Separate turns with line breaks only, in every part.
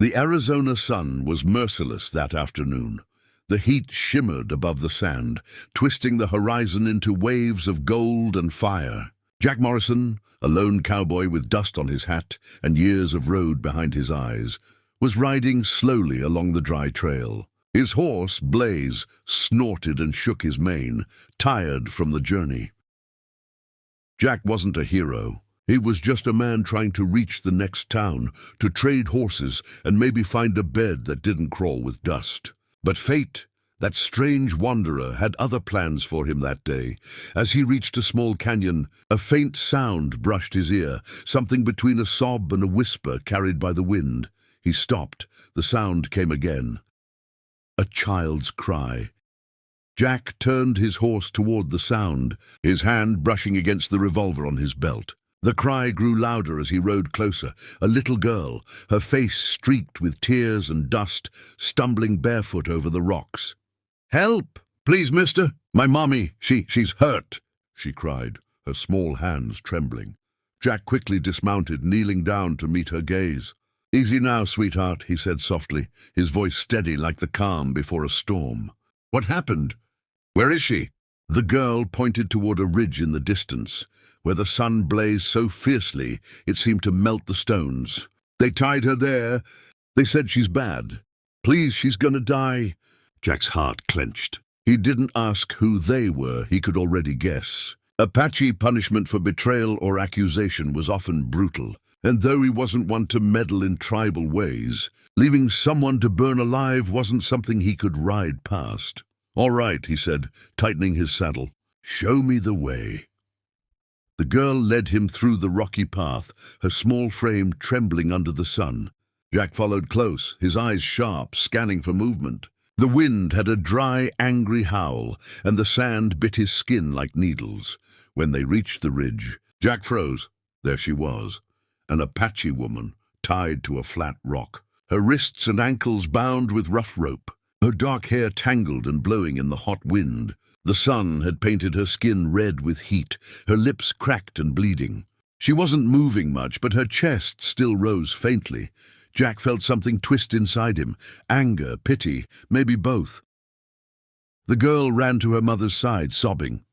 The Arizona sun was merciless that afternoon. The heat shimmered above the sand, twisting the horizon into waves of gold and fire. Jack Morrison, a lone cowboy with dust on his hat and years of road behind his eyes, was riding slowly along the dry trail. His horse, Blaze, snorted and shook his mane, tired from the journey. Jack wasn't a hero. He was just a man trying to reach the next town, to trade horses and maybe find a bed that didn't crawl with dust. But fate, that strange wanderer, had other plans for him that day. As he reached a small canyon, a faint sound brushed his ear, something between a sob and a whisper carried by the wind. He stopped. The sound came again. A child's cry. Jack turned his horse toward the sound, his hand brushing against the revolver on his belt. The cry grew louder as he rode closer. A little girl, her face streaked with tears and dust, stumbling barefoot over the rocks. "Help! Please, mister! My mommy, she's hurt!" she cried, her small hands trembling. Jack quickly dismounted, kneeling down to meet her gaze. "Easy now, sweetheart," he said softly, his voice steady like the calm before a storm. "What happened? Where is she?" The girl pointed toward a ridge in the distance, where the sun blazed so fiercely it seemed to melt the stones. "They tied her there. They said she's bad. Please, she's gonna die." Jack's heart clenched. He didn't ask who they were, he could already guess. Apache punishment for betrayal or accusation was often brutal, and though he wasn't one to meddle in tribal ways, leaving someone to burn alive wasn't something he could ride past. "All right," he said, tightening his saddle. "Show me the way." The girl led him through the rocky path, her small frame trembling under the sun. Jack followed close, his eyes sharp, scanning for movement. The wind had a dry, angry howl, and the sand bit his skin like needles. When they reached the ridge, Jack froze. There she was, an Apache woman, tied to a flat rock, her wrists and ankles bound with rough rope, her dark hair tangled and blowing in the hot wind. The sun had painted her skin red with heat, her lips cracked and bleeding. She wasn't moving much, but her chest still rose faintly. Jack felt something twist inside him, anger, pity, maybe both. The girl ran to her mother's side, sobbing.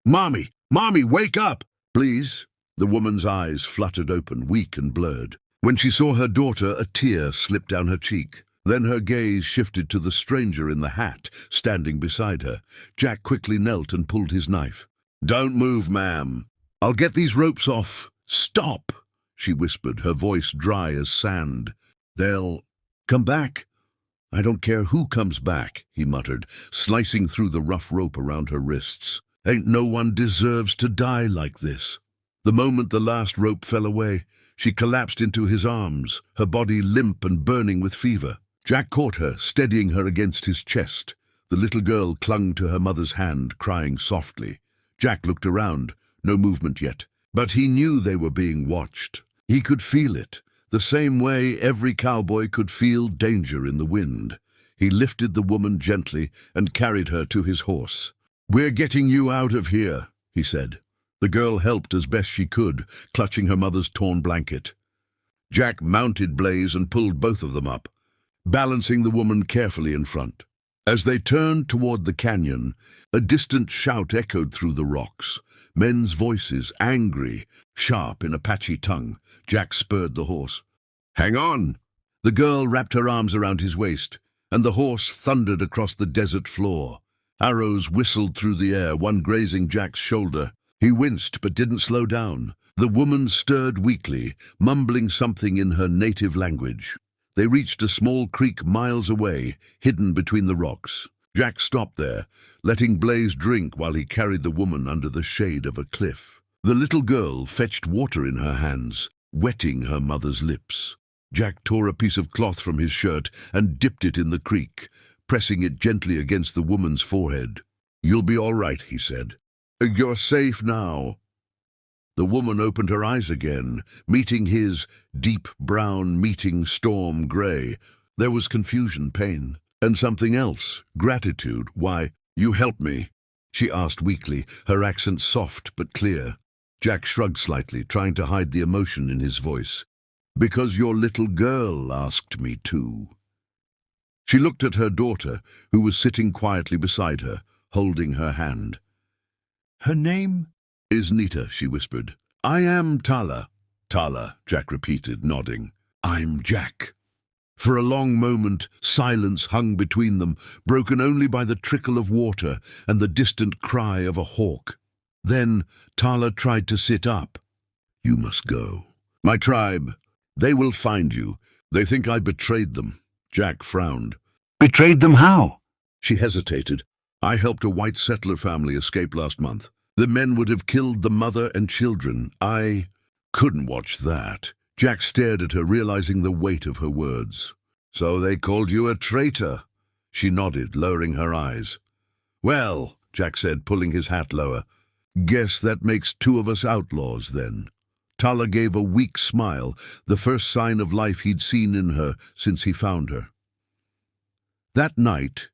"Mommy! Mommy, wake up! Please!" The woman's eyes fluttered open, weak and blurred. When she saw her daughter, a tear slipped down her cheek. Then her gaze shifted to the stranger in the hat, standing beside her. Jack quickly knelt and pulled his knife. "Don't move, ma'am. I'll get these ropes off." "Stop," she whispered, her voice dry as sand. "They'll come back." "I don't care who comes back," he muttered, slicing through the rough rope around her wrists. "Ain't no one deserves to die like this." The moment the last rope fell away, she collapsed into his arms, her body limp and burning with fever. Jack caught her, steadying her against his chest. The little girl clung to her mother's hand, crying softly. Jack looked around, no movement yet, but he knew they were being watched. He could feel it, the same way every cowboy could feel danger in the wind. He lifted the woman gently and carried her to his horse. "We're getting you out of here," he said. The girl helped as best she could, clutching her mother's torn blanket. Jack mounted Blaze and pulled both of them up, balancing the woman carefully in front. As they turned toward the canyon, a distant shout echoed through the rocks. Men's voices, angry, sharp in Apache tongue. Jack spurred the horse. "Hang on!" The girl wrapped her arms around his waist, and the horse thundered across the desert floor. Arrows whistled through the air, one grazing Jack's shoulder. He winced but didn't slow down. The woman stirred weakly, mumbling something in her native language. They reached a small creek miles away, hidden between the rocks. Jack stopped there, letting Blaze drink while he carried the woman under the shade of a cliff. The little girl fetched water in her hands, wetting her mother's lips. Jack tore a piece of cloth from his shirt and dipped it in the creek, pressing it gently against the woman's forehead. "You'll be all right," he said. "You're safe now." The woman opened her eyes again, meeting his, deep brown meeting storm gray. There was confusion, pain, and something else, gratitude. "Why, you helped me?" she asked weakly, her accent soft but clear. Jack shrugged slightly, trying to hide the emotion in his voice. Because your little girl asked me to. She looked at her daughter, who was sitting quietly beside her, holding her hand. Her name is Nita, she whispered. I am Tala. Tala, Jack repeated, nodding. I'm Jack. For a long moment, silence hung between them, broken only by the trickle of water and the distant cry of a hawk. Then Tala tried to sit up. You must go. My tribe. They will find you. They think I betrayed them. Jack frowned. Betrayed them how? She hesitated. I helped a white settler family escape last month. The men would have killed the mother and children. I couldn't watch that. Jack stared at her, realizing the weight of her words. So they called you a traitor? She nodded, lowering her eyes. Well, Jack said, pulling his hat lower. Guess that makes two of us outlaws, then. Tala gave a weak smile, the first sign of life he'd seen in her since he found her. That night,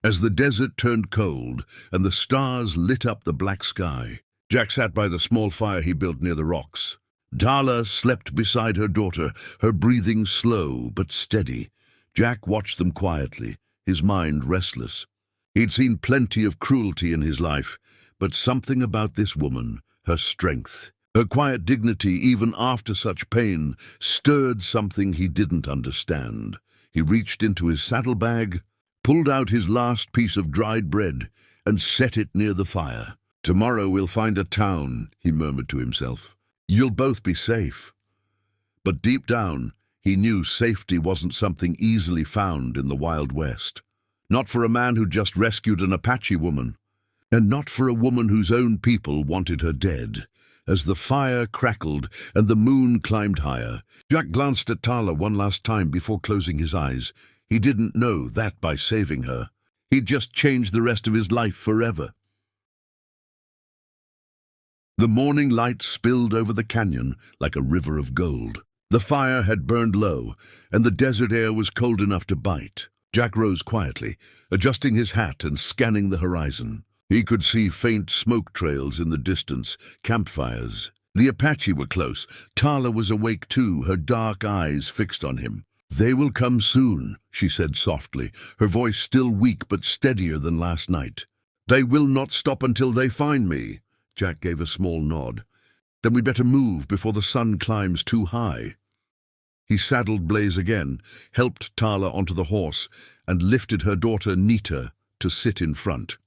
as the desert turned cold and the stars lit up the black sky, Jack sat by the small fire he built near the rocks. Tala slept beside her daughter, her breathing slow but steady. Jack watched them quietly, his mind restless. He'd seen plenty of cruelty in his life, but something about this woman, her strength, her quiet dignity even after such pain, stirred something he didn't understand. He reached into his saddlebag, pulled out his last piece of dried bread, and set it near the fire. Tomorrow we'll find a town, he murmured to himself. You'll both be safe. But deep down, he knew safety wasn't something easily found in the Wild West. Not for a man who just rescued an Apache woman, and not for a woman whose own people wanted her dead. As the fire crackled and the moon climbed higher, Jack glanced at Tala one last time before closing his eyes. He didn't know that by saving her, he'd just changed the rest of his life forever. The morning light spilled over the canyon like a river of gold. The fire had burned low, and the desert air was cold enough to bite. Jack rose quietly, adjusting his hat and scanning the horizon. He could see faint smoke trails in the distance, campfires. The Apache were close. Tala was awake too, her dark eyes fixed on him. They will come soon, she said softly, her voice still weak but steadier than last night. They will not stop until they find me. Jack gave a small nod. Then we'd better move before the sun climbs too high. He saddled Blaze again, helped Tala onto the horse, and lifted her daughter Nita to sit in front.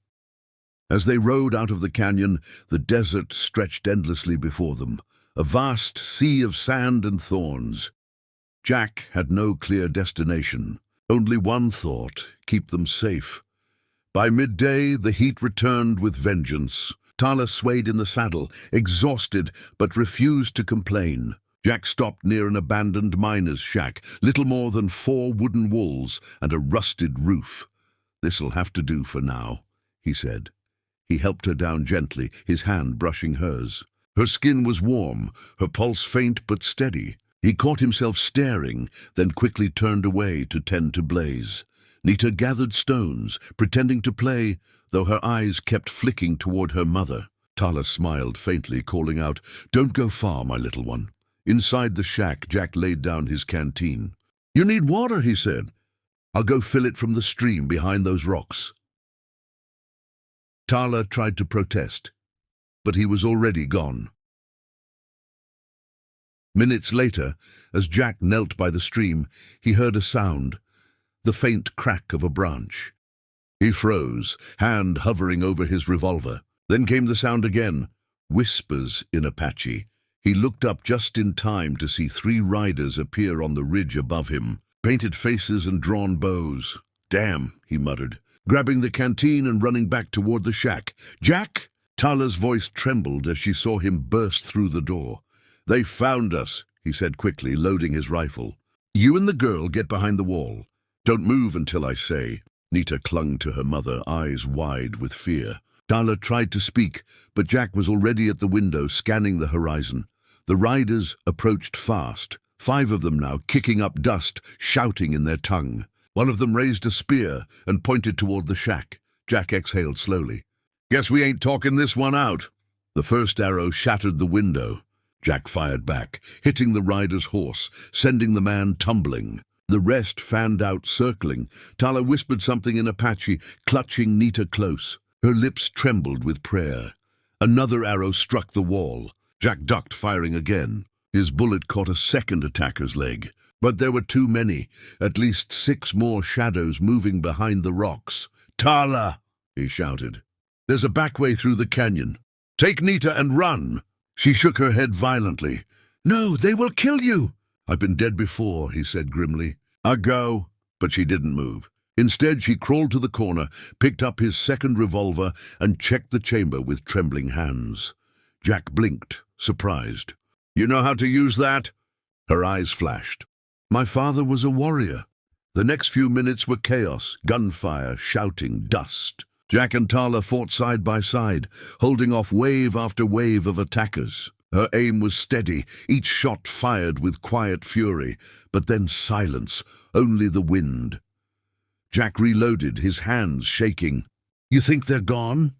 As they rode out of the canyon, the desert stretched endlessly before them, a vast sea of sand and thorns. Jack had no clear destination, only one thought: keep them safe. By midday, the heat returned with vengeance. Tala swayed in the saddle, exhausted, but refused to complain. Jack stopped near an abandoned miner's shack, little more than 4 wooden walls and a rusted roof. This'll have to do for now, he said. He helped her down gently, his hand brushing hers. Her skin was warm, her pulse faint but steady. He caught himself staring, then quickly turned away to tend to Blaze. Nita gathered stones, pretending to play, though her eyes kept flicking toward her mother. Tala smiled faintly, calling out, "Don't go far, my little one." Inside the shack, Jack laid down his canteen. "You need water," he said. "I'll go fill it from the stream behind those rocks." Tala tried to protest, but he was already gone. Minutes later, as Jack knelt by the stream, he heard a sound, the faint crack of a branch. He froze, hand hovering over his revolver. Then came the sound again, whispers in Apache. He looked up just in time to see 3 riders appear on the ridge above him, painted faces and drawn bows. "Damn," he muttered, grabbing the canteen and running back toward the shack. "Jack!" Tala's voice trembled as she saw him burst through the door. "They found us," he said quickly, loading his rifle. "You and the girl get behind the wall. Don't move until I say." Nita clung to her mother, eyes wide with fear. Tala tried to speak, but Jack was already at the window, scanning the horizon. The riders approached fast, 5 of them now, kicking up dust, shouting in their tongue. One of them raised a spear and pointed toward the shack. Jack exhaled slowly. "Guess we ain't talking this one out." The first arrow shattered the window. Jack fired back, hitting the rider's horse, sending the man tumbling. The rest fanned out, circling. Tala whispered something in Apache, clutching Nita close. Her lips trembled with prayer. Another arrow struck the wall. Jack ducked, firing again. His bullet caught a second attacker's leg. But there were too many, at least 6 more shadows moving behind the rocks. "Tala!" he shouted. "There's a back way through the canyon. Take Nita and run!" She shook her head violently. "No, they will kill you!" "I've been dead before," he said grimly. "I'll go." But she didn't move. Instead, she crawled to the corner, picked up his second revolver, and checked the chamber with trembling hands. Jack blinked, surprised. "You know how to use that?" Her eyes flashed. "My father was a warrior." The next few minutes were chaos, gunfire, shouting, dust. Jack and Tala fought side by side, holding off wave after wave of attackers. Her aim was steady, each shot fired with quiet fury, but then silence, only the wind. Jack reloaded, his hands shaking. "You think they're gone?"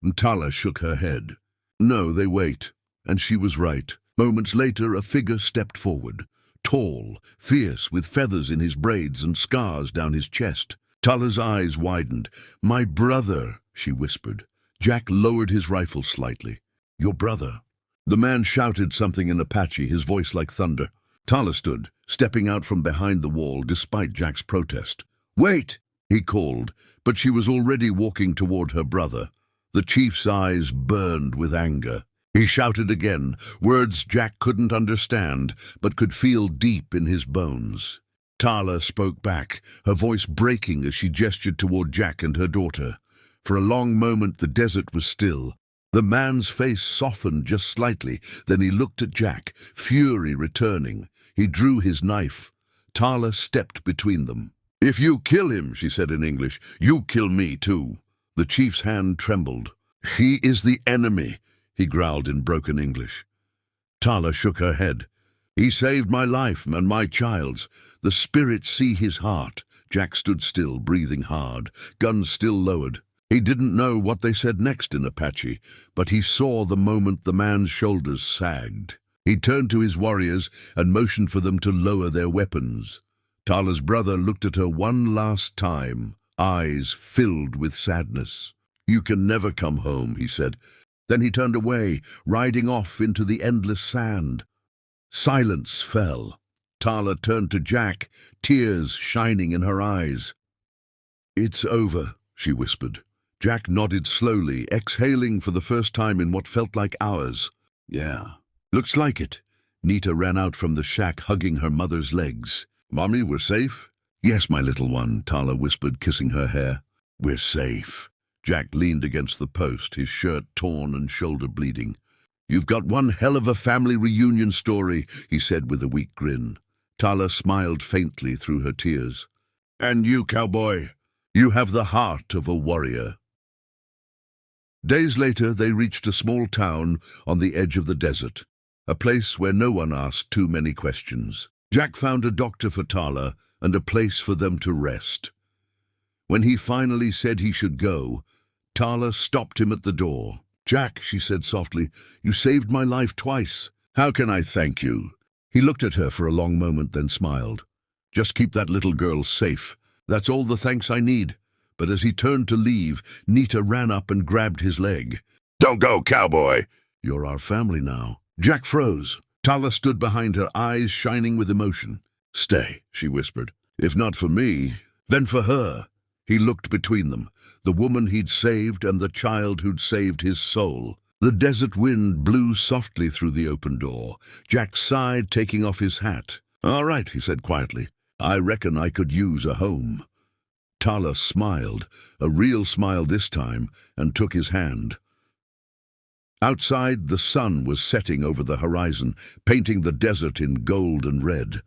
And Tala shook her head. "No, they wait." And she was right. Moments later, a figure stepped forward. Tall, fierce, with feathers in his braids and scars down his chest. Tala's eyes widened. "My brother," she whispered. Jack lowered his rifle slightly. "Your brother." The man shouted something in Apache, his voice like thunder. Tala stood, stepping out from behind the wall despite Jack's protest. "Wait!" he called, but she was already walking toward her brother. The chief's eyes burned with anger. He shouted again, words Jack couldn't understand, but could feel deep in his bones. Tala spoke back, her voice breaking as she gestured toward Jack and her daughter. For a long moment the desert was still. The man's face softened just slightly, then he looked at Jack, fury returning. He drew his knife. Tala stepped between them. "If you kill him," she said in English, "you kill me too." The chief's hand trembled. "He is the enemy," he growled in broken English. Tala shook her head. "He saved my life and my child's. The spirits see his heart." Jack stood still, breathing hard, guns still lowered. He didn't know what they said next in Apache, but he saw the moment the man's shoulders sagged. He turned to his warriors and motioned for them to lower their weapons. Tala's brother looked at her one last time, eyes filled with sadness. "You can never come home," he said. Then he turned away, riding off into the endless sand. Silence fell. Tala turned to Jack, tears shining in her eyes. "It's over," she whispered. Jack nodded slowly, exhaling for the first time in what felt like hours. "Yeah, looks like it." Nita ran out from the shack, hugging her mother's legs. "Mommy, we're safe?" "Yes, my little one," Tala whispered, kissing her hair. "We're safe." Jack leaned against the post, his shirt torn and shoulder bleeding. "You've got one hell of a family reunion story," he said with a weak grin. Tala smiled faintly through her tears. "And you, Cowboy, you have the heart of a warrior." Days later, they reached a small town on the edge of the desert, a place where no one asked too many questions. Jack found a doctor for Tala and a place for them to rest. When he finally said he should go, Tala stopped him at the door. "Jack," she said softly, "you saved my life twice. How can I thank you?" He looked at her for a long moment, then smiled. "Just keep that little girl safe. That's all the thanks I need." But as he turned to leave, Nita ran up and grabbed his leg. "Don't go, Cowboy!" "You're our family now." Jack froze. Tala stood behind her, eyes shining with emotion. "Stay," she whispered. "If not for me, then for her." He looked between them, the woman he'd saved and the child who'd saved his soul. The desert wind blew softly through the open door. Jack sighed, taking off his hat. "All right," he said quietly. "I reckon I could use a home." Tala smiled, a real smile this time, and took his hand. Outside, the sun was setting over the horizon, painting the desert in gold and red.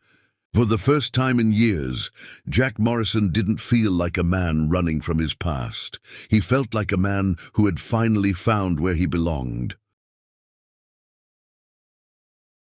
For the first time in years, Jack Morrison didn't feel like a man running from his past. He felt like a man who had finally found where he belonged.